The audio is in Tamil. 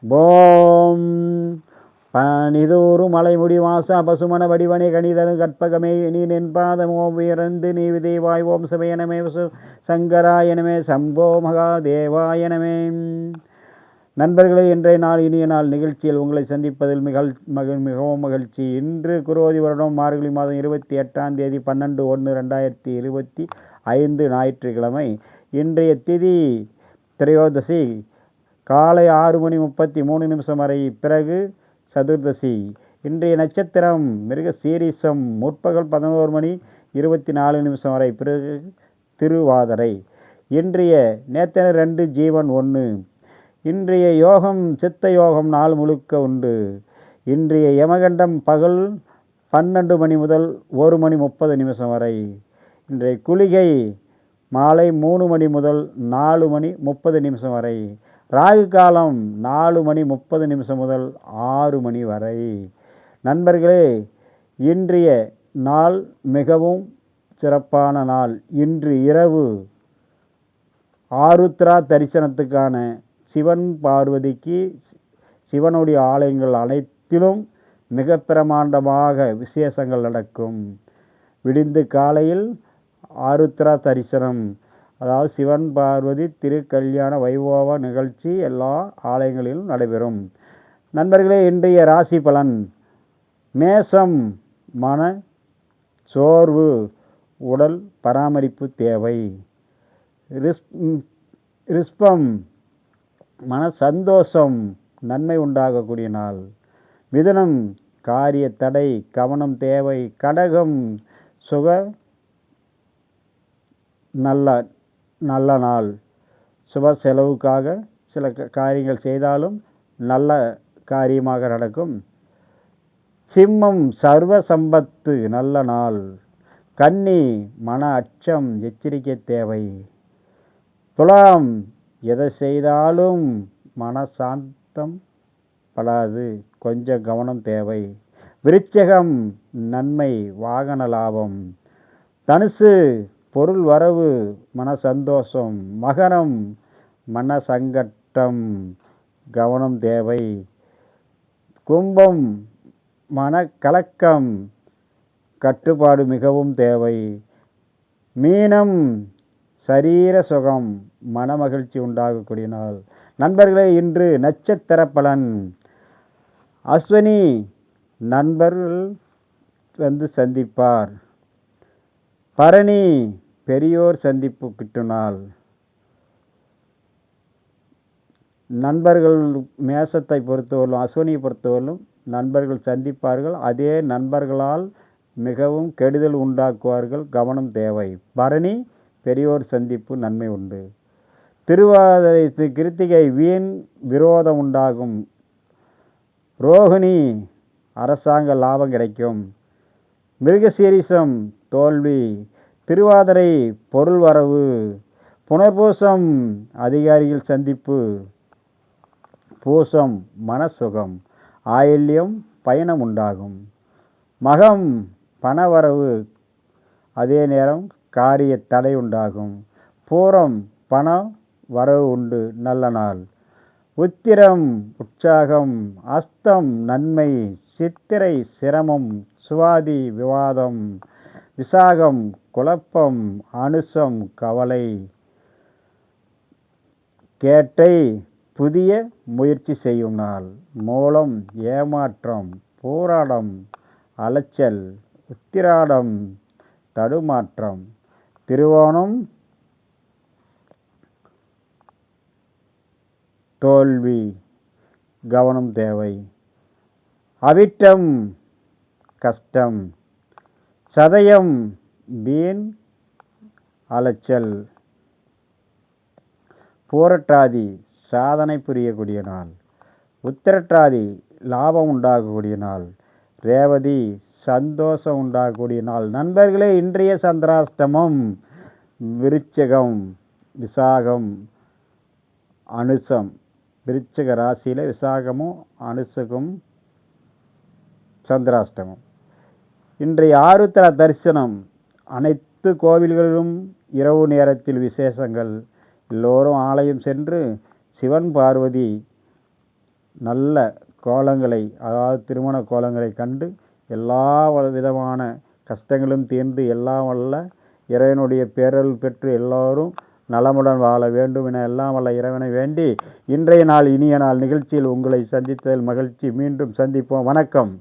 ஓம் பனிதோறு மலைமுடி வாசா பசுமண வடிவனை கணிதனு கற்பகமே நீ நின்பாதமோ உயர்ந்து நீ விதேவாய் ஓம் சபையனமே சங்கராயனமே சம்போ மகாதேவாயனமே. நண்பர்களே, இன்றைய நாள் இனிய நாள் நிகழ்ச்சியில் உங்களை சந்திப்பதில் மிகவும் மகிழ்ச்சி. இன்று குரோதி வருடம் மார்கழி மாதம் 28ஆம் தேதி 12/1/2025 ஞாயிற்றுக்கிழமை. இன்றைய திதி திரையோதசி காலை 6:33 வரை, பிறகு சதுர்தசி. இன்றைய நட்சத்திரம் மிருகசீரிஷம், முற்பகல் 11:24 வரை, பிறகு திருவாதிரை. இன்றைய நேத்திர 2 ஜீவன் 1. இன்றைய யோகம் சித்த யோகம் நாள் முழுக்க உண்டு. இன்றைய யமகண்டம் பகல் 12 மணி முதல் 1:30 வரை. இன்றைய குளிகை மாலை 3 மணி முதல் 4:30 வரை. ராகு காலம் 4:30 முதல் 6 மணி வரை. நண்பர்களே, இன்றைய நாள் மிகவும் சிறப்பான நாள். இன்று இரவு ஆருத்ரா தரிசனத்துக்கான சிவன் பார்வதிக்கு சிவனுடைய ஆலயங்கள் அனைத்திலும் மிக பிரமாண்டமாக விசேஷங்கள் நடக்கும். விடிந்து காலையில் ஆருத்ரா தரிசனம், அதாவது சிவன் பார்வதி திருக்கல்யாண வைபவ நிகழ்ச்சி எல்லா ஆலயங்களிலும் நடைபெறும். நண்பர்களே, இன்றைய ராசி பலன். மேஷம், மன சோர்வு, உடல் பராமரிப்பு தேவை. ரிஷபம், மன சந்தோஷம், நன்மை உண்டாகக்கூடிய நாள். மிதுனம், காரிய தடை, கவனம் தேவை. கடகம், சுக நல்ல நாள். சுப செலவுக்காக சில காரியங்கள் செய்தாலும் நல்ல காரியமாக நடக்கும். சிம்மம், சர்வ சம்பத்து, நல்ல நாள். கன்னி, மன அச்சம், எச்சரிக்கை தேவை. துலாம், எதை செய்தாலும் மனசாந்தம் படாது, கொஞ்சம் கவனம் தேவை. விருச்சிகம், நன்மை, வாகன லாபம். தனுசு, பொருள் வரவு, மன சந்தோஷம். மகரம், மன சங்கட்டம், கவனம் தேவை. கும்பம், மன கலக்கம், கட்டுப்பாடு மிகவும் தேவை. மீனம், சரீர சுகம், மன மகிழ்ச்சி உண்டாகக்கூடிய நாள். நண்பர்களே, இன்று நட்சத்திர பலன். அஸ்வினி, நண்பர்கள் சந்திப்பார். பரணி, பெரியோர் சந்திப்பு கிட்டும் நாள். நண்பர்கள் மேசத்தை பொறுத்தவரையிலும் அஸ்வினியை பொறுத்தவரையிலும் நண்பர்கள் சந்திப்பார்கள். அதே நண்பர்களால் மிகவும் கெடுதல் உண்டாக்குவார்கள், கவனம் தேவை. பரணி, பெரியோர் சந்திப்பு, நன்மை உண்டு. திருவாதிரை கிருத்திகை, வீண் விரோதம் உண்டாகும். ரோகிணி, அரசாங்க லாபம் கிடைக்கும். மிருகசீரிஷம், தோல்வி. திருவாதிரை, பொருள் வரவு. புனர்பூசம், அதிகாரிகள் சந்திப்பு. பூசம், மனசுகம். ஆயில்யம், பயணம் உண்டாகும். மகம், பணவரவு, அதே நேரம் காரிய தடை உண்டாகும். பூரம், பண வரவு உண்டு, நல்ல நாள். உத்திரம், உற்சாகம். அஸ்தம், நன்மை. சித்திரை, சிரமம். சுவாதி, விவாதம். விசாகம், குழப்பம். அனுசம், கவலை. கேட்டை, புதிய முயற்சி செய்யும் நாள். மூலம், ஏமாற்றம். போராடம், அலைச்சல். உத்திராடம், தடுமாற்றம். திருவோணம், தோல்வி, கவனம் தேவை. அவிட்டம், கஷ்டம். சதயம், வீண் அலைச்சல். பூரட்டாதி, சாதனை புரியக்கூடிய நாள். உத்திரட்டாதி, லாபம் உண்டாகக்கூடிய நாள். ரேவதி, சந்தோஷம் உண்டாகக்கூடிய நாள். நண்பர்களே, இன்றைய சந்திராஷ்டமம் விருச்சிகம், விசாகம், அனுசம். விருச்சிக ராசியில் விசாகமும் அனுசகும் சந்திராஷ்டமம். இன்றைய ஆருத்ரா தரிசனம். அனைத்து கோவில்களிலும் இரவு நேரத்தில் விசேஷங்கள். எல்லோரும் ஆலயம் சென்று சிவன் பார்வதி நல்ல கோலங்களை, அதாவது திருமண கோலங்களை கண்டு எல்லா விதமான கஷ்டங்களும் தீர்ந்து எல்லாம் வல்ல இறைவனுடைய பேரருள் பெற்று எல்லோரும் நலமுடன் வாழ வேண்டும் என எல்லாம் வல்ல இறைவனை வேண்டி இன்றைய நாள் இனிய நாள் நிகழ்ச்சியில் உங்களை சந்தித்ததில் மகிழ்ச்சி. மீண்டும் சந்திப்போம். வணக்கம்.